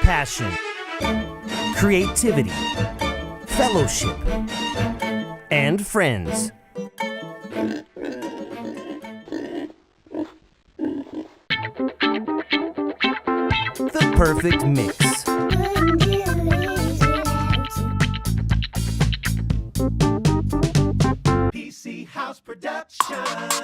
passion, creativity, fellowship, and friends. The perfect mix. PC House Productions.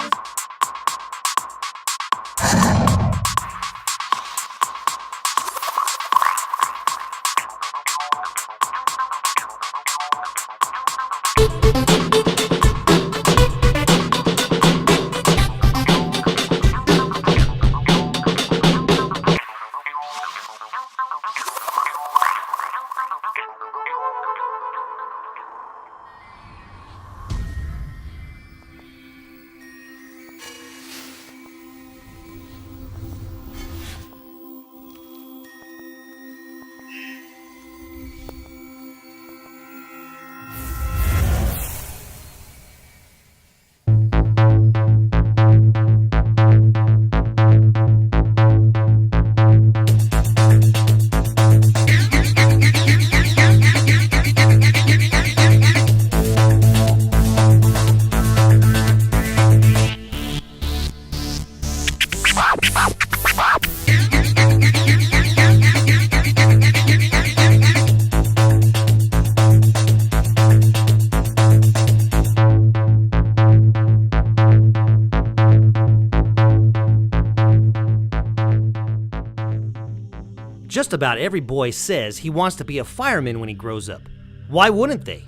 Just about every boy says he wants to be a fireman when he grows up. Why wouldn't they?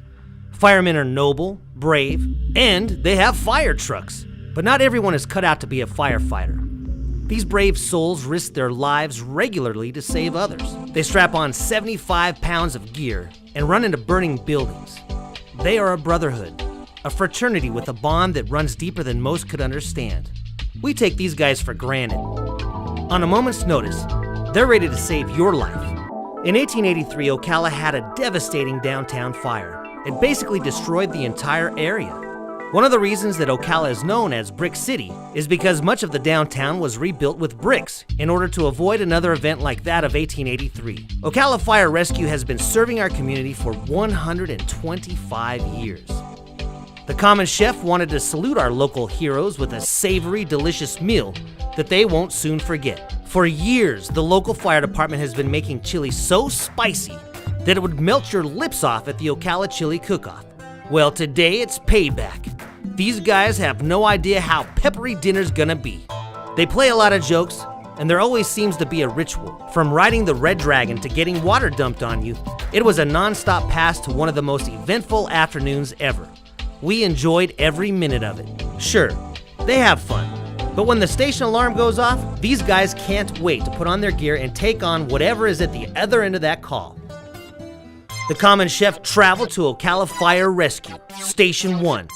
Firemen are noble, brave, and they have fire trucks. But not everyone is cut out to be a firefighter. These brave souls risk their lives regularly to save others. They strap on 75 pounds of gear and run into burning buildings. They are a brotherhood, a fraternity with a bond that runs deeper than most could understand. We take these guys for granted. On a moment's notice, they're ready to save your life. In 1883, Ocala had a devastating downtown fire. It basically destroyed the entire area. One of the reasons that Ocala is known as Brick City is because much of the downtown was rebuilt with bricks in order to avoid another event like that of 1883. Ocala Fire Rescue has been serving our community for 125 years. The Common Chef wanted to salute our local heroes with a savory, delicious meal that they won't soon forget. For years, the local fire department has been making chili so spicy that it would melt your lips off at the Ocala Chili Cook-Off. Well, today it's payback. These guys have no idea how peppery dinner's gonna be. They play a lot of jokes, and there always seems to be a ritual. From riding the Red Dragon to getting water dumped on you, it was a non-stop pass to one of the most eventful afternoons ever. We enjoyed every minute of it. Sure, they have fun. But when the station alarm goes off, these guys can't wait to put on their gear and take on whatever is at the other end of that call. The Common Chef traveled to Ocala Fire Rescue, Station 1,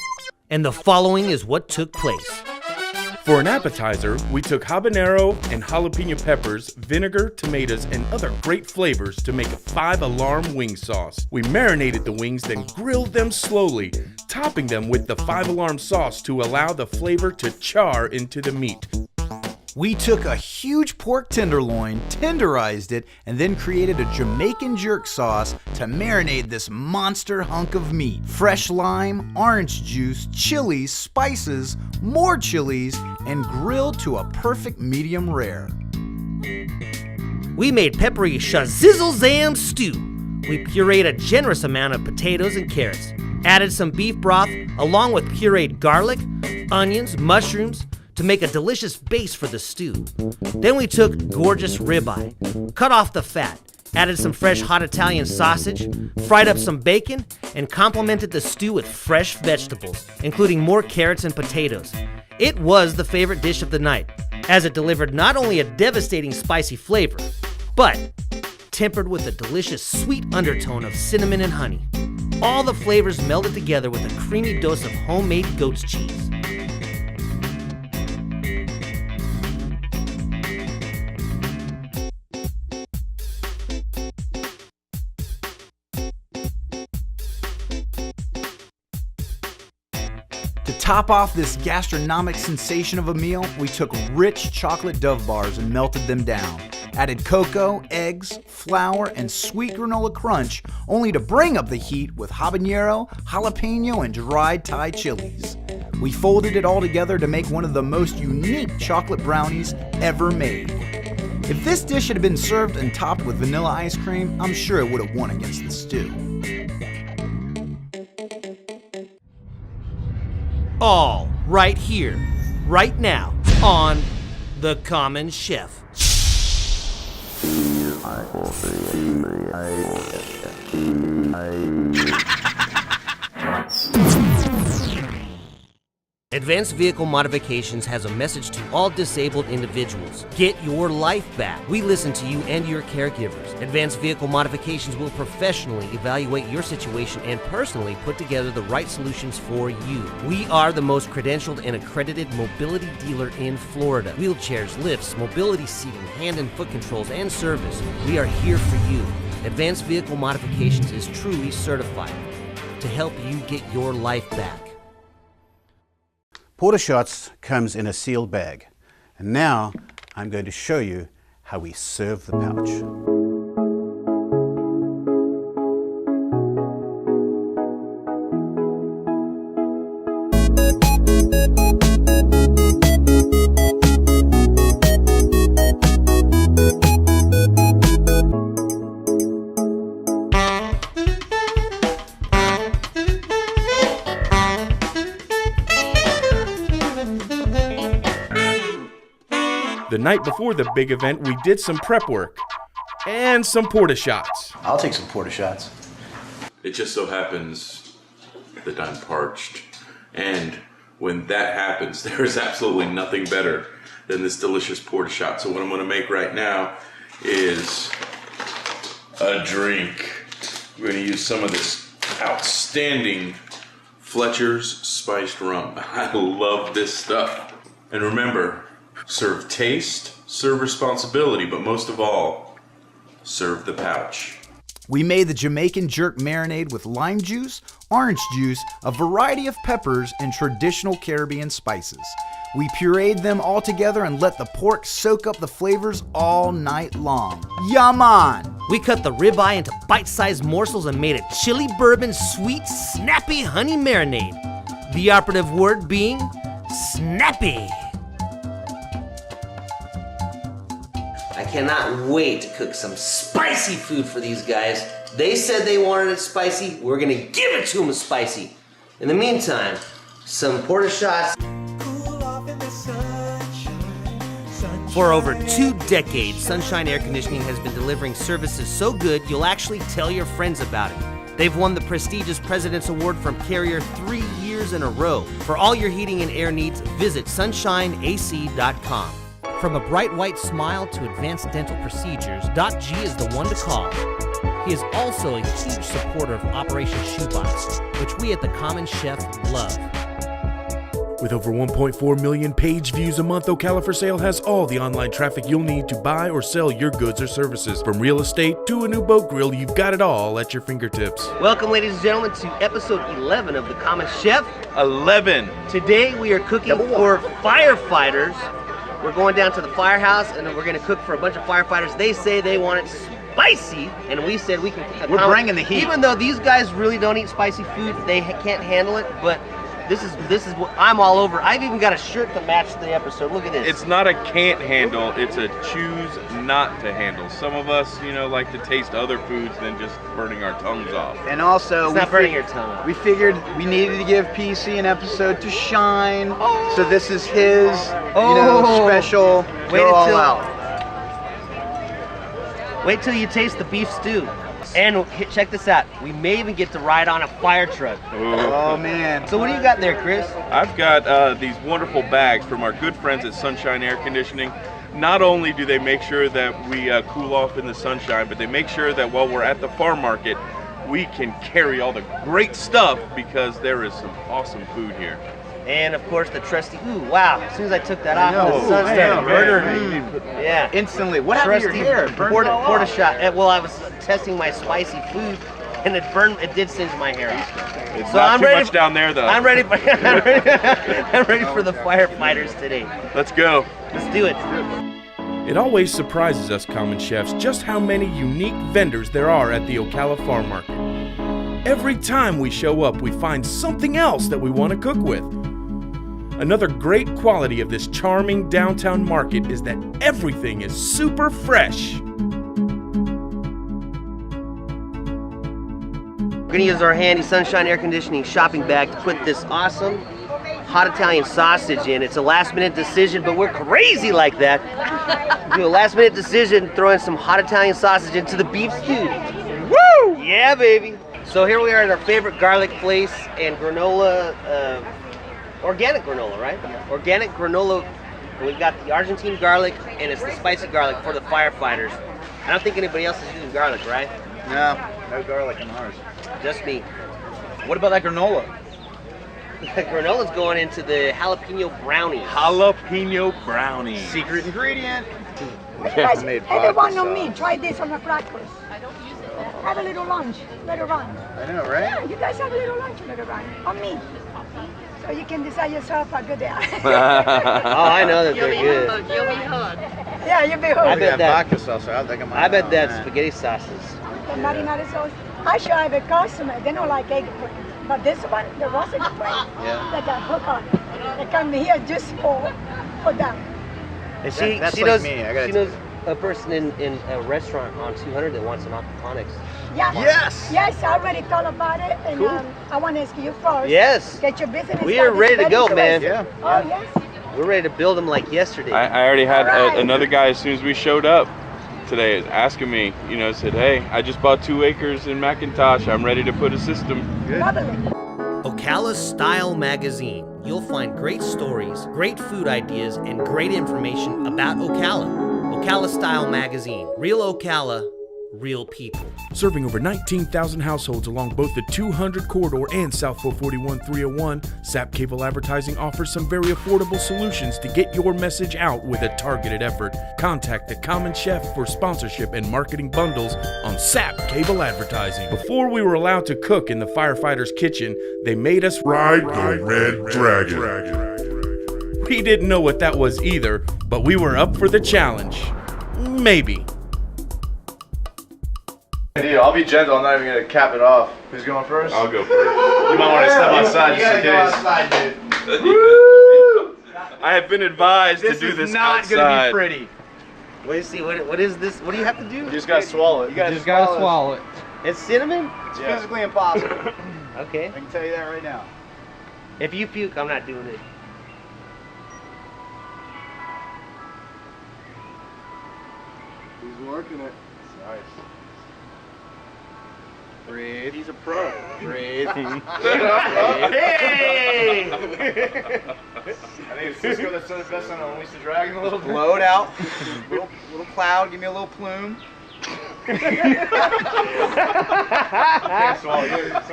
and the following is what took place. For an appetizer, we took habanero and jalapeno peppers, vinegar, tomatoes, and other great flavors to make a 5-alarm wing sauce. We marinated the wings, then grilled them slowly, topping them with the 5-alarm sauce to allow the flavor to char into the meat. We took a huge pork tenderloin, tenderized it, and then created a Jamaican jerk sauce to marinate this monster hunk of meat. Fresh lime, orange juice, chilies, spices, more chilies, and grilled to a perfect medium rare. We made peppery shazizzle-zam stew. We pureed a generous amount of potatoes and carrots, added some beef broth along with pureed garlic, onions, mushrooms, to make a delicious base for the stew. Then we took gorgeous ribeye, cut off the fat, added some fresh hot Italian sausage, fried up some bacon, and complemented the stew with fresh vegetables, including more carrots and potatoes. It was the favorite dish of the night, as it delivered not only a devastating spicy flavor, but tempered with a delicious sweet undertone of cinnamon and honey. All the flavors melded together with a creamy dose of homemade goat's cheese. To top off this gastronomic sensation of a meal, we took rich chocolate Dove bars and melted them down. added cocoa, eggs, flour, and sweet granola crunch, only to bring up the heat with habanero, jalapeno, and dried Thai chilies. We folded it all together to make one of the most unique chocolate brownies ever made. If this dish had been served and topped with vanilla ice cream, I'm sure it would have won against the stew. All right here, right now, on The Common Chef. Advanced Vehicle Modifications has a message to all disabled individuals. Get your life back. We listen to you and your caregivers. Advanced Vehicle Modifications will professionally evaluate your situation and personally put together the right solutions for you. We are the most credentialed and accredited mobility dealer in Florida. Wheelchairs, lifts, mobility seating, hand and foot controls, and service. We are here for you. Advanced Vehicle Modifications is truly certified to help you get your life back. Porter Shots comes in a sealed bag. And now I'm going to show you how we serve the pouch. The night before the big event, we did some prep work and some porta shots. I'll take some porta shots. It just so happens that I'm parched. And when that happens, there is absolutely nothing better than this delicious porta shot. So what I'm going to make right now is a drink. We're going to use some of this outstanding Fletcher's Spiced Rum. I love this stuff. And remember, serve taste, serve responsibility, but most of all, serve the pouch. We made the Jamaican jerk marinade with lime juice, orange juice, a variety of peppers, and traditional Caribbean spices. We pureed them all together and let the pork soak up the flavors all night long. Yaman! We cut the ribeye into bite-sized morsels and made a chili bourbon sweet, snappy honey marinade. The operative word being snappy. I cannot wait to cook some spicy food for these guys. They said they wanted it spicy. We're gonna give it to them spicy. In the meantime, some porta shots. Cool off in the sunshine. For over 2 decades, Sunshine Air Conditioning has been delivering services so good you'll actually tell your friends about it. They've won the prestigious President's Award from Carrier 3 years in a row. For all your heating and air needs, visit sunshineac.com. From a bright white smile to advanced dental procedures, Doc G is the one to call. He is also a huge supporter of Operation Shoebox, which we at The Common Chef love. With over 1.4 million page views a month, Ocala for Sale has all the online traffic you'll need to buy or sell your goods or services. From real estate to a new boat grill, you've got it all at your fingertips. Welcome, ladies and gentlemen, to episode 11 of The Common Chef. 11. Today we are cooking for firefighters. We're going down to the firehouse and we're gonna cook for a bunch of firefighters. They say they want it spicy, and we said we can. We're bringing the heat. Even though these guys really don't eat spicy food, they can't handle it. But this is what I'm all over. I've even got a shirt to match the episode. Look at this. It's not a can't handle, it's a choose not to handle. Some of us, like to taste other foods than just burning our tongues off. And also, It's not burning your tongue off. we figured we needed to give PC an episode to shine. So this is his, special. Wait go all until- out. Wait till you taste the beef stew. And check this out. We may even get to ride on a fire truck. Oh man. So what do you got there, Chris? I've got these wonderful bags from our good friends at Sunshine Air Conditioning. Not only do they make sure that we cool off in the sunshine, but they make sure that while we're at the farm market, we can carry all the great stuff because there is some awesome food here. And of course the trusty, ooh, wow. As soon as I took that off, know. the sun I started know, burning man. me. Yeah. Instantly. What happened to your hair? It burned it all Porta off. shot. Well, I was testing my spicy food and it did singe my hair off. It's So not I'm too ready much down there though. I'm ready for I'm ready for the firefighters today. Let's go. Let's do it. It always surprises us common chefs just how many unique vendors there are at the Ocala Farm Market. Every time we show up, we find something else that we want to cook with. Another great quality of this charming downtown market is that everything is super fresh. We're gonna use our handy Sunshine air conditioning shopping bag to put this awesome hot Italian sausage in. It's a last minute decision, but we're crazy like that. Do a last minute decision, throw in some hot Italian sausage into the beef stew. Woo! Yeah, baby. So here we are at our favorite garlic place and granola, organic granola, right? Organic granola. We've got the Argentine garlic and it's the spicy garlic for the firefighters. I don't think anybody else is using garlic, right? No garlic in ours. Just me. What about that granola? Granola's going into the jalapeno brownie. Jalapeno brownie. Secret ingredient. Guys, everyone on me, try this on the crackers. I don't use it. Have a little lunch later on. I know, right? Yeah, you guys have a little lunch later on me. So you can decide yourself how good they are. Oh, I know that they're good. You'll be hooked. Yeah, you'll be hooked. I bet that. Vodka sauce, so I think I I bet that spaghetti sauces. The marinara sauce. Actually, I have a customer, they don't like eggplant. But this one, the roast eggplant, they got hooked on it. They come here just for them. And she That's she like knows me, I she gotta knows a person in a restaurant on 200 that wants an aquaponics. Yeah. Yes! Yes, I already thought about it, and Cool. I want to ask you first. Yes. Get your business We are started. ready to go, to man. it. Yeah. Oh, yes. We're ready to build them like yesterday. I already had Alright. another guy as soon as we showed up today asking me, said, hey, I just bought 2 acres in McIntosh. I'm ready to put a system. Lovely. Ocala Style Magazine. You'll find great stories, great food ideas, and great information about Ocala. Ocala Style Magazine. Real Ocala, real people. Serving over 19,000 households along both the 200 corridor and South 441 301, SAP Cable Advertising offers some very affordable solutions to get your message out with a targeted effort. Contact the Common Chef for sponsorship and marketing bundles on SAP Cable Advertising. Before we were allowed to cook in the firefighters' kitchen, they made us Ride the Red Dragon. We didn't know what that was either, but we were up for the challenge. Maybe. Dude, I'll be gentle. I'm not even gonna cap it off. Who's going first? I'll go first. You might want to step outside just in case. outside, dude. I have been advised to do this not outside. gonna be pretty. Wait, see, what is this? What do you have to do? You just gotta swallow it. You just gotta swallow it. It's cinnamon? It's It's physically impossible. Okay. I can tell you that right now. If you puke, I'm not doing it. He's working it. Nice. Breathe. He's a pro. Breathe. Hey! I think it's Cisco that's done the best on Unleash the Dragon a little bit. Blow it out. little cloud. Give me a little plume.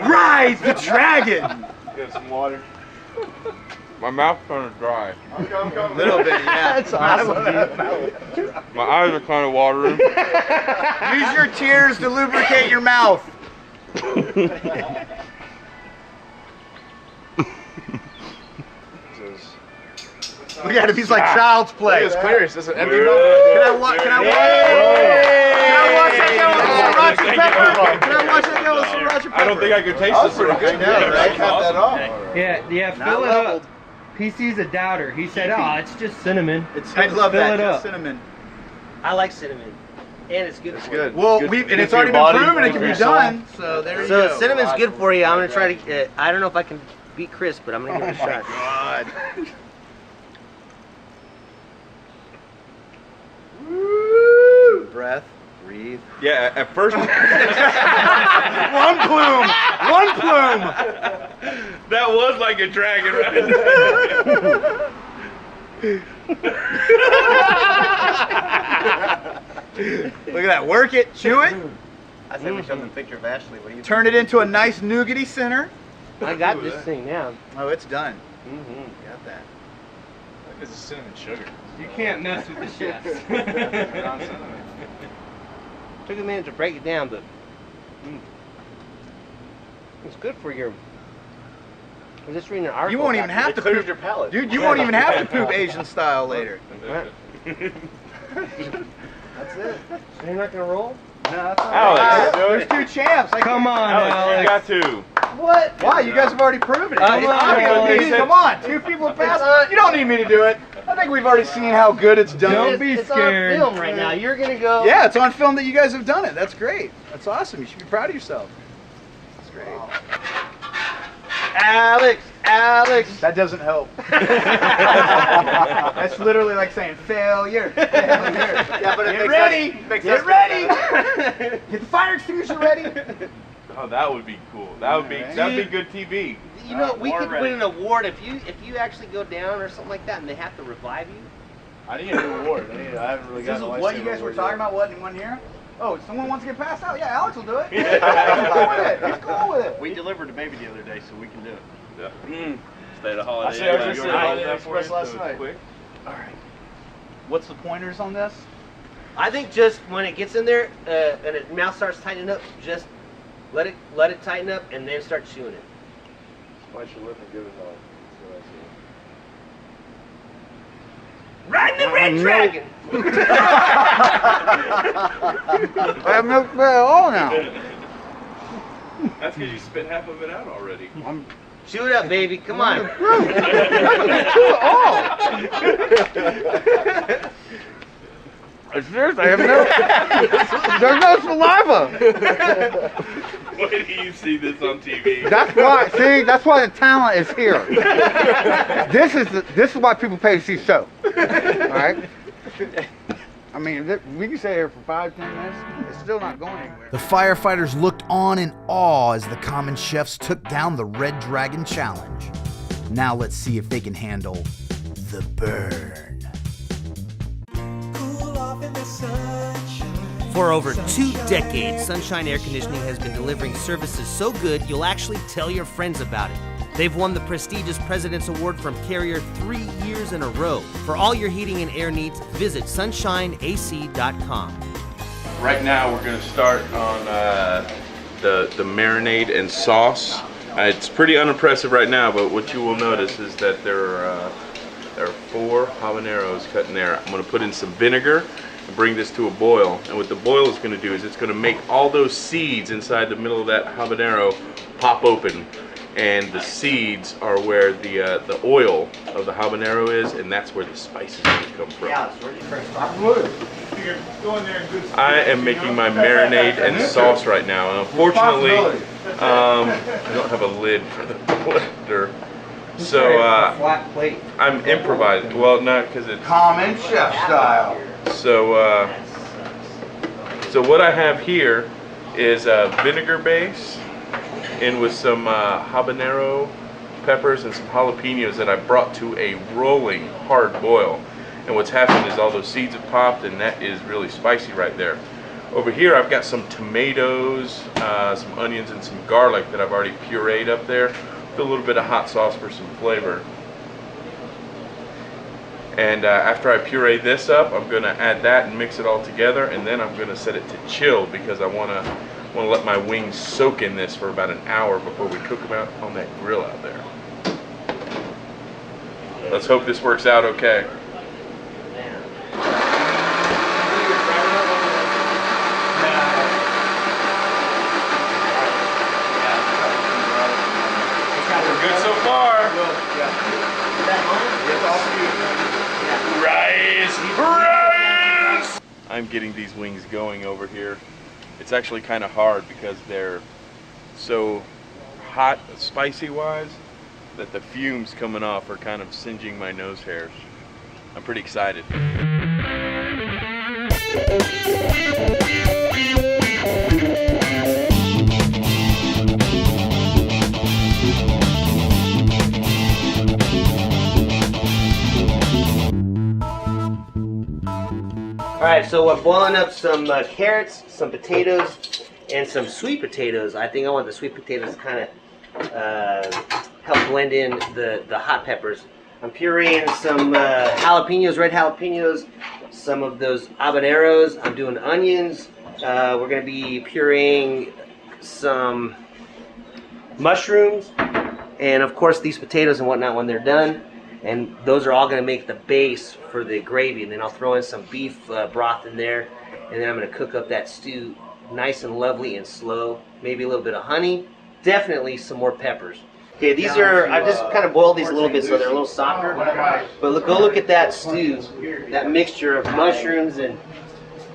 Rise the dragon! Get some water. My mouth's kind of dry. I'm coming. A little bit, yeah. That's awesome, My eyes are kind of watering. Use your tears to lubricate your mouth. Look at him, he's like child's play. Look at his clearance. That's an empty Yeah. mouth. Can I watch that go with sriracha pepper? Can I watch that go with sriracha pepper? I don't think I could taste this. pretty good. I capped that off. Yeah, fill it up. PC's a doubter. He said, "Oh, it's just cinnamon." I love Fill that. it up. Cinnamon. I like cinnamon. And it's good It's for good. Well, Good- and good it's for already your been body, proven it good can for be your soul. done. So there you. you So go. cinnamon's good for you. I'm going to try to, I don't know if I can beat Chris, but I'm going to give it a shot. God. Breath. Breathe. Yeah, at first One plume. that was like a dragon, Look at that. Work it. Chew it. I think we showed them a picture of Ashley. What do you Turn it into a nice nougaty center. I got this thing now. Oh, it's done. Mm-hmm. Got that. It's a cinnamon sugar. You can't mess with the chefs. Took a minute to break it down, but it's good for your. I was just reading an article. You won't even have to poop your palate. Dude, you won't even have to poop Asian style later. That's it. You're not gonna roll? No, that's all right. There's two champs. Come on, Alex, you got to. What? Why? You guys have already proven it. Come on, Alex. Come on. Two people have passed. You don't need me to do it. I think we've already seen how good it's done. Don't be It's scared. on film right now. You're gonna go. Yeah, it's on film that you guys have done it. That's great. That's awesome. You should be proud of yourself. That's great. Alex. That doesn't help. That's literally like saying failure. Yeah, but Get ready. Get ready. Get the fire extinguisher ready. Oh, that would be cool. That'd be good TV. You know, we could win an award if you actually go down or something like that, and they have to revive you. I need a new award. I haven't really got what you guys were talking about. What in 1 year? Oh, someone wants to get passed out? Yeah, Alex will do it. He's cool with it. He's cool with it. We delivered a baby the other day, so we can do it. Yeah. Stayed at Holiday I was going to say Holiday Express last night. Quick. All right. What's the pointers on this? I think just when it gets in there and its mouth starts tightening up, just let it tighten up and then start chewing it. Slice your lip and give it all. Riding the red dragon. I have milk for all now. That's because you spit half of it out already. Chew it up, baby. Come on. Seriously, I have no. There's no saliva. Wait till you see this on TV. That's why. See, that's why the talent is here. This is why people pay to see the show. All right. I mean, we can stay here for 5-10 minutes. It's still not going anywhere. The firefighters looked on in awe as the common chefs took down the Red Dragon Challenge. Now let's see if they can handle the burn. For over 2 decades, Sunshine Air Conditioning has been delivering services so good you'll actually tell your friends about it. They've won the prestigious President's Award from Carrier 3 years in a row. For all your heating and air needs, visit sunshineac.com. Right now we're going to start on the marinade and sauce. It's pretty unimpressive right now, but what you will notice is that there are 4 habaneros cut in there. I'm going to put in some vinegar and bring this to a boil. And what the boil is going to do is it's going to make all those seeds inside the middle of that habanero pop open. And the seeds are where the oil of the habanero is, and that's where the spices come from. I am making my marinade and sauce right now, and unfortunately, I don't have a lid for the blender, so flat plate. I'm improvising. Well, not because it's Common chef style. so. So what I have here is a vinegar base, in with some habanero peppers and some jalapenos that I brought to a rolling hard boil. And what's happened is all those seeds have popped, and that is really spicy right there. Over here I've got some tomatoes, some onions, and some garlic that I've already pureed up there with a little bit of hot sauce for some flavor. And after I puree this up, I'm going to add that and mix it all together, and then I'm going to set it to chill because I want to let my wings soak in this for about an hour before we cook them out on that grill out there. Let's hope this works out okay. We're good so far. Rise! I'm getting these wings going over here. It's actually kind of hard because they're so hot, spicy wise, that the fumes coming off are kind of singeing my nose hairs. I'm pretty excited. Alright, so we're boiling up some carrots, some potatoes, and some sweet potatoes. I think I want the sweet potatoes to kind of help blend in the hot peppers. I'm pureeing some jalapenos, red jalapenos, some of those habaneros. I'm doing onions. We're going to be pureeing some mushrooms, and of course these potatoes and whatnot when they're done. And those are all going to make the base for the gravy. And then I'll throw in some beef broth in there. And then I'm going to cook up that stew nice and lovely and slow. Maybe a little bit of honey. Definitely some more peppers. Okay, these are, I just kind of boiled these a little bit so they're a little softer. But look, go look at that stew. That mixture of mushrooms and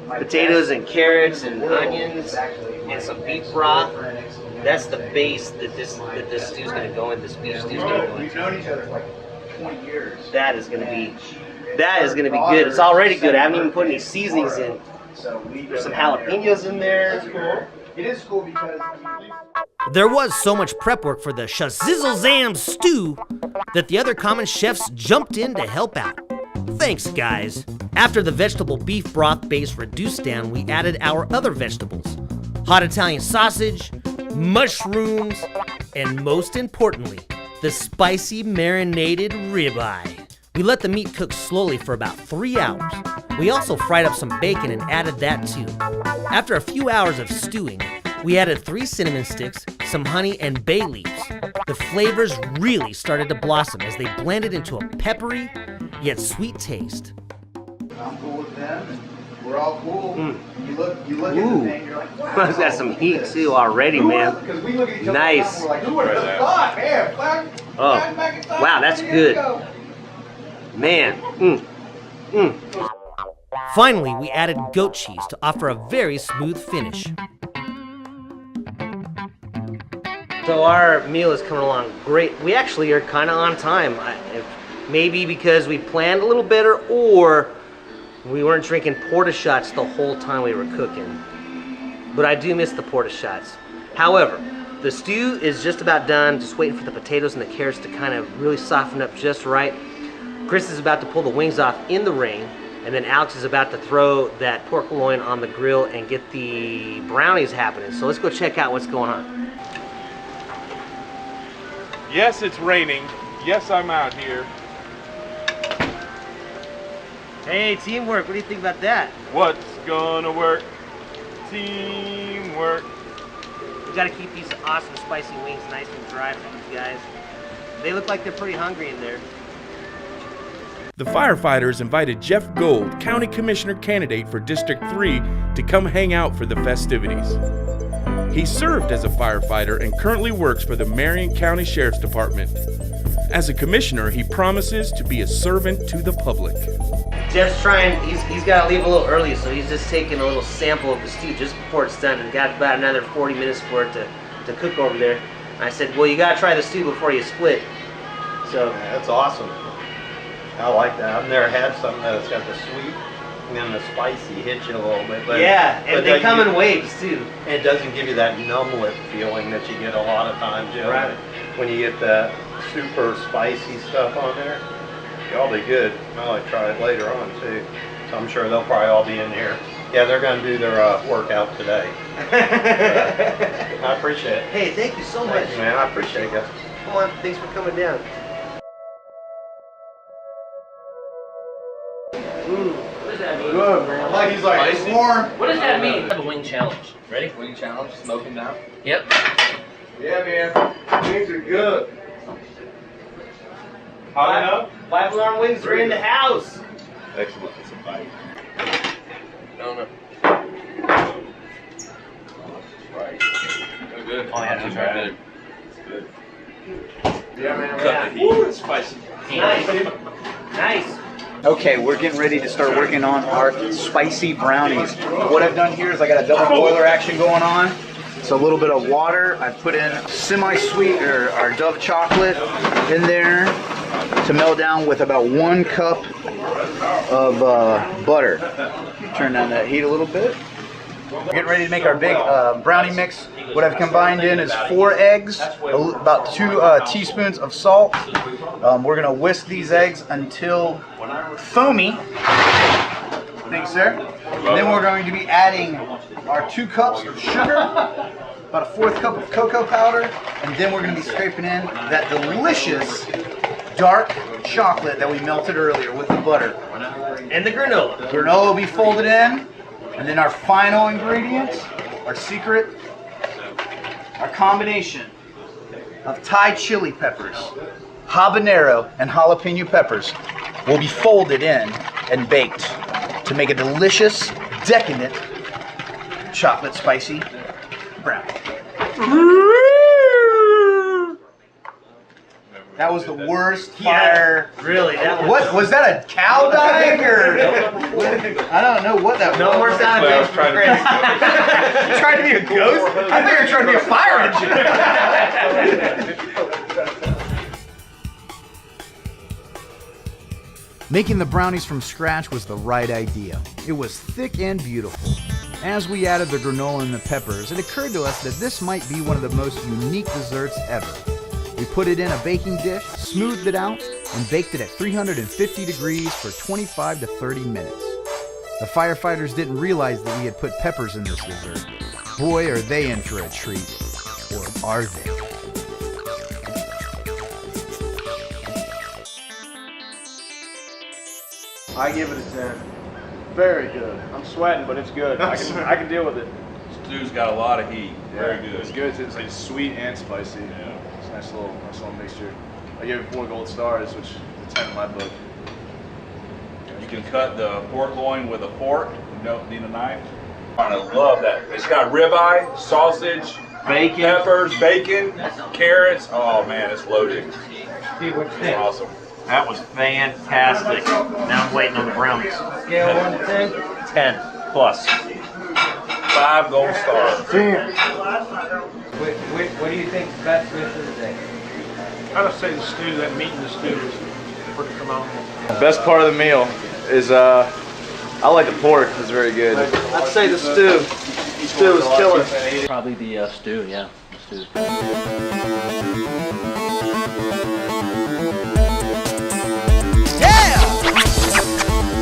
potatoes and carrots and onions and some beef broth. That's the base that this stew's going to go in. This beef stew's going to go in. We've known each other for like 20 years. That is going to be good. It's already good. I haven't even put any seasonings in. There's some jalapenos in there. It is cool because There was so much prep work for the Shazizzle-Zam stew that the other common chefs jumped in to help out. Thanks, guys. After the vegetable beef broth base reduced down, we added our other vegetables: hot Italian sausage, mushrooms, and most importantly, the spicy marinated ribeye. We let the meat cook slowly for about 3 hours. We also fried up some bacon and added that too. After a few hours of stewing, we added 3 cinnamon sticks, some honey, and bay leaves. The flavors really started to blossom as they blended into a peppery yet sweet taste. I'm cool with them. And we're all cool. You look at the thing, you're like, wow. It's got some heat too already, man. Because we look at each other Nice. and we're like, who would have thought? Man, Oh, wow, that's good. Man. Finally, we added goat cheese to offer a very smooth finish. So our meal is coming along great. We actually are kind of on time. Maybe because we planned a little better, or we weren't drinking porta shots the whole time we were cooking. But I do miss the porta shots. However, the stew is just about done, just waiting for the potatoes and the carrots to kind of really soften up just right. Chris is about to pull the wings off in the rain, and then Alex is about to throw that pork loin on the grill and get the brownies happening. So let's go check out what's going on. Yes, it's raining. Yes, I'm out here. Hey, teamwork, what do you think about that? What's gonna work? Teamwork. We gotta keep these awesome spicy wings nice and dry for these guys. They look like they're pretty hungry in there. The firefighters invited Jeff Gold, County Commissioner candidate for District 3, to come hang out for the festivities. He served as a firefighter and currently works for the Marion County Sheriff's Department. As a commissioner, he promises to be a servant to the public. Jeff's trying, he's got to leave a little early, so he's just taking a little sample of the stew just before it's done, and got about another 40 minutes for it to cook over there. And I said, well, you got to try the stew before you split. So That's awesome. I like that. I've never had something that's got the sweet and then the spicy hit you a little bit. But, yeah, and but they come in waves too. And it doesn't give you that numb lip feeling that you get a lot of times, you know, Right. when you get that super spicy stuff on there. Y'all be good. I might try it later on too. So I'm sure they'll probably all be in here. Yeah, they're going to do their workout today. I appreciate it. Hey, thank you so much. Thank you, man. I appreciate it. Come on, thanks for coming down. What does that mean? Good, man. Like he's like, it's warm. What does that mean? I have a wing challenge. Ready? Wing challenge, smoking down. Yep. Yeah, man. Things are good. Hot enough? 5-alarm wings are in the house. Excellent. It's a bite. No. Right. Oh, good. Oh, yeah, Not too not bad. bad. It's good. Yeah, man. Cut the heat. Ooh, it's spicy. Nice. Nice. Okay, we're getting ready to start working on our spicy brownies. What I've done here is I got a double boiler action going on. So a little bit of water. I put in semi-sweet or our Dove chocolate in there to melt down with about 1 cup of butter. Turn down that heat a little bit. We're getting ready to make our big brownie mix. What I've combined in is 4 eggs, about 2 teaspoons of salt. We're gonna whisk these eggs until foamy. Thanks, sir. And then we're going to be adding our 2 cups of sugar, about a 1/4 cup of cocoa powder, and then we're gonna be scraping in that delicious dark chocolate that we melted earlier with the butter. And the granola. Granola will be folded in. And then our final ingredient, our secret, our combination of Thai chili peppers, habanero and jalapeno peppers will be folded in and baked to make a delicious, decadent, chocolate spicy brownie. That was the worst fire. Really? What was that? A cow dying or? I don't know what that was. No more sound I was effects. trying to Trying to be a ghost? I thought you were trying to be a fire engine. Making the brownies from scratch was the right idea. It was thick and beautiful. As we added the granola and the peppers, it occurred to us that this might be one of the most unique desserts ever. We put it in a baking dish, smoothed it out, and baked it at 350 degrees for 25 to 30 minutes. The firefighters didn't realize that we had put peppers in this dessert. Boy, are they in for a treat. Or are they? I give it a 10. Very good. I'm sweating, but it's good. I can deal with it. Stew's got a lot of heat. Very good. It's good. It's like sweet and spicy. Yeah. It's a nice little mixture. I gave it 4 gold stars, which is a 10 in my book. You can cut the pork loin with a fork. You don't need a knife. I love that. It's got ribeye, sausage, bacon, peppers, bacon, carrots. Oh man, it's loaded. It's awesome. That was fantastic. Now I'm waiting on the brownies. Scale 1 to 10? 10 plus. 5 gold stars. What do you think the best dish of the day? I'd say the stew. That meat in the stew is pretty phenomenal. The best part of the meal is I like the pork. It's very good. I'd say the stew. The stew is killer. Probably the stew, yeah. The stew.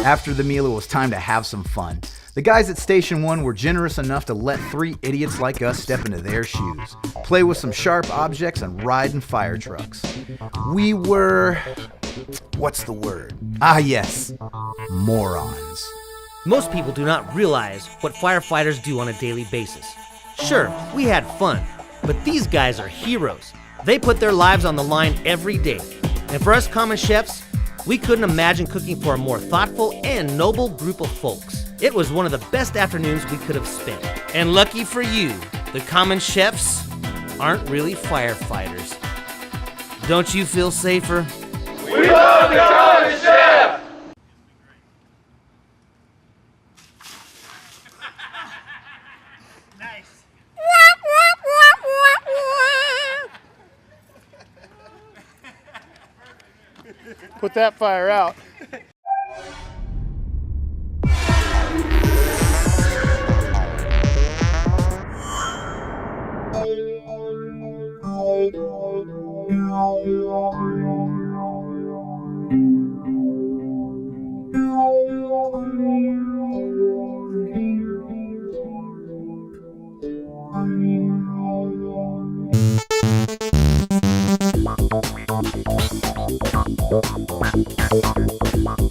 After the meal, it was time to have some fun. The guys at Station 1 were generous enough to let 3 idiots like us step into their shoes, play with some sharp objects, and ride in fire trucks. We were... what's the word? Ah, yes. Morons. Most people do not realize what firefighters do on a daily basis. Sure, we had fun, but these guys are heroes. They put their lives on the line every day. And for us common chefs, we couldn't imagine cooking for a more thoughtful and noble group of folks. It was one of the best afternoons we could have spent. And lucky for you, the common chefs aren't really firefighters. Don't you feel safer? We love the common chef! Put that fire out. Wow.